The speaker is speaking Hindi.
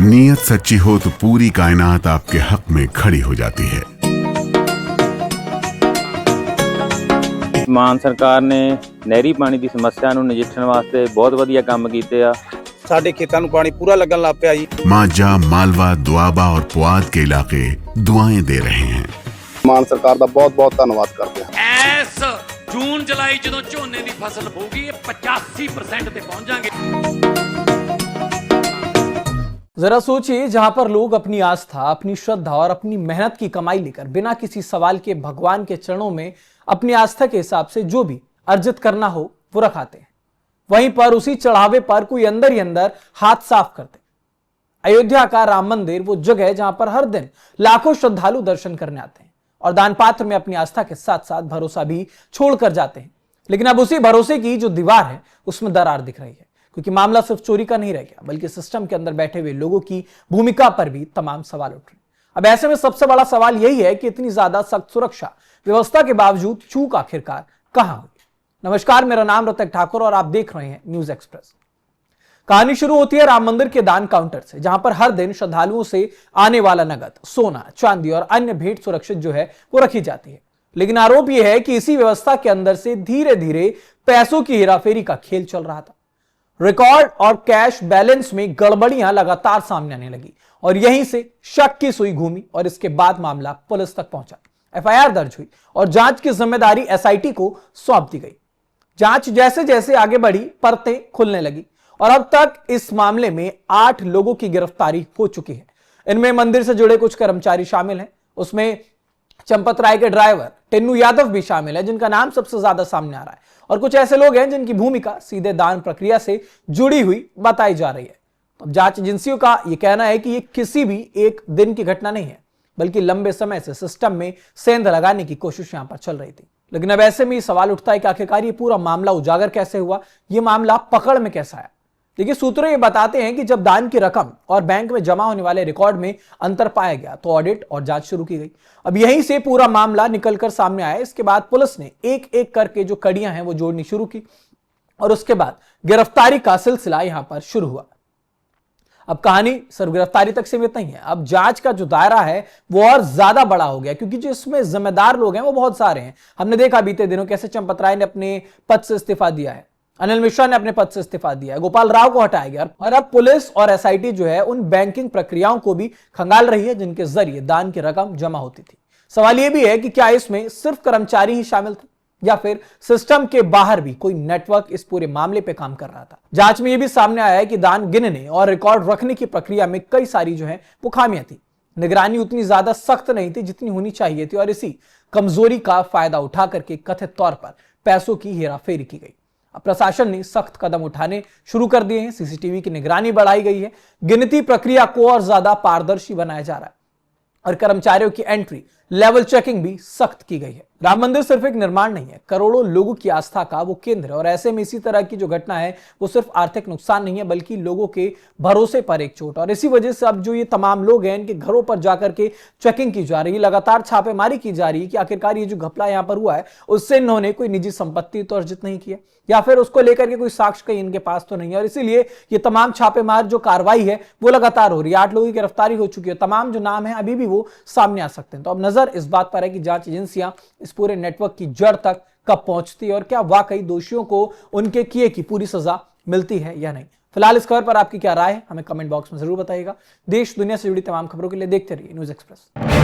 नीयत सच्ची हो तो पूरी कायनात आपके हक में खड़ी हो जाती है। ਮਾਨ ਸਰਕਾਰ ਨੇ ਨਹਿਰੀ ਪਾਣੀ ਦੀ ਸਮੱਸਿਆ ਨੂੰ ਨਜਿੱਠਣ ਵਾਸਤੇ ਬਹੁਤ ਵਧੀਆ ਕੰਮ ਕੀਤੇ ਆ। ਸਾਡੇ ਖੇਤਾਂ ਨੂੰ ਪਾਣੀ ਪੂਰਾ ਲੱਗਣ ਲੱਗ ਪਿਆ ਜੀ। माजा, मालवा, दुआबा और पुआध के इलाके दुआएं दे रहे हैं। ਮਾਨ ਸਰਕਾਰ ਦਾ ਬਹੁਤ ਬਹੁਤ ਧੰਨਵਾਦ ਕਰਦੇ ਹਾਂ। ਇਸ ਜੂਨ ਜੁਲਾਈ ਜਦੋਂ ਝੋਨੇ ਦੀ ਫਸਲ ਹੋਊਗੀ ਇਹ 85% ਤੇ पहुंच जाएंगे। जरा सोचिए, जहां पर लोग अपनी आस्था, अपनी श्रद्धा और अपनी मेहनत की कमाई लेकर बिना किसी सवाल के भगवान के चरणों में अपनी आस्था के हिसाब से जो भी अर्जित करना हो वो रखाते हैं, वहीं पर उसी चढ़ावे पर कोई अंदर ही अंदर हाथ साफ करते। अयोध्या का राम मंदिर वो जगह है जहां पर हर दिन लाखों श्रद्धालु दर्शन करने आते हैं और दान पात्र में अपनी आस्था के साथ साथ भरोसा भी छोड़कर जाते हैं। लेकिन अब उसी भरोसे की जो दीवार है उसमें दरार दिख रही है, क्योंकि मामला सिर्फ चोरी का नहीं रह गया, बल्कि सिस्टम के अंदर बैठे हुए लोगों की भूमिका पर भी तमाम सवाल उठ रहे हैं। अब ऐसे में सबसे बड़ा सवाल यही है कि इतनी ज्यादा सख्त सुरक्षा व्यवस्था के बावजूद चूक आखिरकार कहां हुई। नमस्कार, मेरा नाम ऋतिक ठाकुर और आप देख रहे हैं न्यूज एक्सप्रेस। कहानी शुरू होती है राम मंदिर के दान काउंटर से, जहां पर हर दिन श्रद्धालुओं से आने वाला नगद, सोना, चांदी और अन्य भेंट सुरक्षित जो है वो रखी जाती है। लेकिन आरोप यह है कि इसी व्यवस्था के अंदर से धीरे धीरे पैसों की हेराफेरी का खेल चल रहा था। रिकॉर्ड और कैश बैलेंस में गड़बड़ियां लगातार सामने आने लगी और यहीं से शक की सुई घूमी और इसके बाद मामला पुलिस तक पहुंचा। एफआईआर दर्ज हुई और जांच की जिम्मेदारी एसआईटी को सौंप दी गई। जांच जैसे जैसे आगे बढ़ी, परतें खुलने लगी और अब तक इस मामले में 8 लोगों की गिरफ्तारी हो चुकी है। इनमें मंदिर से जुड़े कुछ कर्मचारी शामिल हैं, उसमें चंपत राय के ड्राइवर टिन्नू यादव भी शामिल है, जिनका नाम सबसे ज्यादा सामने आ रहा है, और कुछ ऐसे लोग हैं जिनकी भूमिका सीधे दान प्रक्रिया से जुड़ी हुई बताई जा रही है। अब जांच एजेंसियों का यह कहना है कि यह किसी भी एक दिन की घटना नहीं है, बल्कि लंबे समय से सिस्टम में सेंध लगाने की कोशिश यहां पर चल रही थी। लेकिन अब ऐसे में यह सवाल उठता है कि आखिरकार ये पूरा मामला उजागर कैसे हुआ, यह मामला पकड़ में कैसा आया। देखिए, सूत्र ये बताते हैं कि जब दान की रकम और बैंक में जमा होने वाले रिकॉर्ड में अंतर पाया गया तो ऑडिट और जांच शुरू की गई। अब यहीं से पूरा मामला निकलकर सामने आया। इसके बाद पुलिस ने एक एक करके जो कड़ियां हैं वो जोड़नी शुरू की और उसके बाद गिरफ्तारी का सिलसिला यहां पर शुरू हुआ। अब कहानी सिर्फ गिरफ्तारी तक सीमित नहीं है, अब जांच का जो दायरा है वो और ज्यादा बड़ा हो गया, क्योंकि जो इसमें जिम्मेदार लोग हैं वो बहुत सारे हैं। हमने देखा बीते दिनों कैसे चंपत राय ने अपने पद से इस्तीफा दिया है, अनिल मिश्रा ने अपने पद से इस्तीफा दिया है, गोपाल राव को हटाया गया और अब पुलिस और एसआईटी जो है उन बैंकिंग प्रक्रियाओं को भी खंगाल रही है जिनके जरिए दान की रकम जमा होती थी। सवाल यह भी है कि क्या इसमें सिर्फ कर्मचारी ही शामिल थे या फिर सिस्टम के बाहर भी कोई नेटवर्क इस पूरे मामले पे काम कर रहा था। जांच में यह भी सामने आया है कि दान गिनने और रिकॉर्ड रखने की प्रक्रिया में कई सारी जो है वो खामियां थी। निगरानी उतनी ज्यादा सख्त नहीं थी जितनी होनी चाहिए थी और इसी कमजोरी का फायदा उठा करके कथित तौर पर पैसों की हेराफेरी की गई। अब प्रशासन ने सख्त कदम उठाने शुरू कर दिए हैं, सीसीटीवी की निगरानी बढ़ाई गई है, गिनती प्रक्रिया को और ज्यादा पारदर्शी बनाया जा रहा है और कर्मचारियों की एंट्री लेवल चेकिंग भी सख्त की गई है। राम मंदिर सिर्फ एक निर्माण नहीं है, करोड़ों लोगों की आस्था का वो केंद्र है और ऐसे में इसी तरह की जो घटना है वो सिर्फ आर्थिक नुकसान नहीं है, बल्कि लोगों के भरोसे पर एक चोट। और इसी वजह से अब जो ये तमाम लोग हैं इनके घरों पर जाकर के चेकिंग की जा रही है, लगातार छापेमारी की जा रही है कि आखिरकार ये जो घपला यहाँ पर हुआ है उससे इन्होंने कोई निजी संपत्ति तो अर्जित नहीं किया या फिर उसको लेकर के कोई साक्ष्य कहीं इनके पास तो नहीं है। और इसीलिए ये तमाम छापेमार जो कार्रवाई है वो लगातार हो रही है। 8 लोगों की गिरफ्तारी हो चुकी है, तमाम जो नाम है अभी भी वो सामने आ सकते हैं। तो अब नजर इस बात पर है कि जांच एजेंसियां इस पूरे नेटवर्क की जड़ तक कब पहुंचती है और क्या वाकई दोषियों को उनके किए की पूरी सजा मिलती है या नहीं। फिलहाल इस खबर पर आपकी क्या राय है हमें कमेंट बॉक्स में जरूर बताइएगा। देश दुनिया से जुड़ी तमाम खबरों के लिए देखते रहिए न्यूज एक्सप्रेस।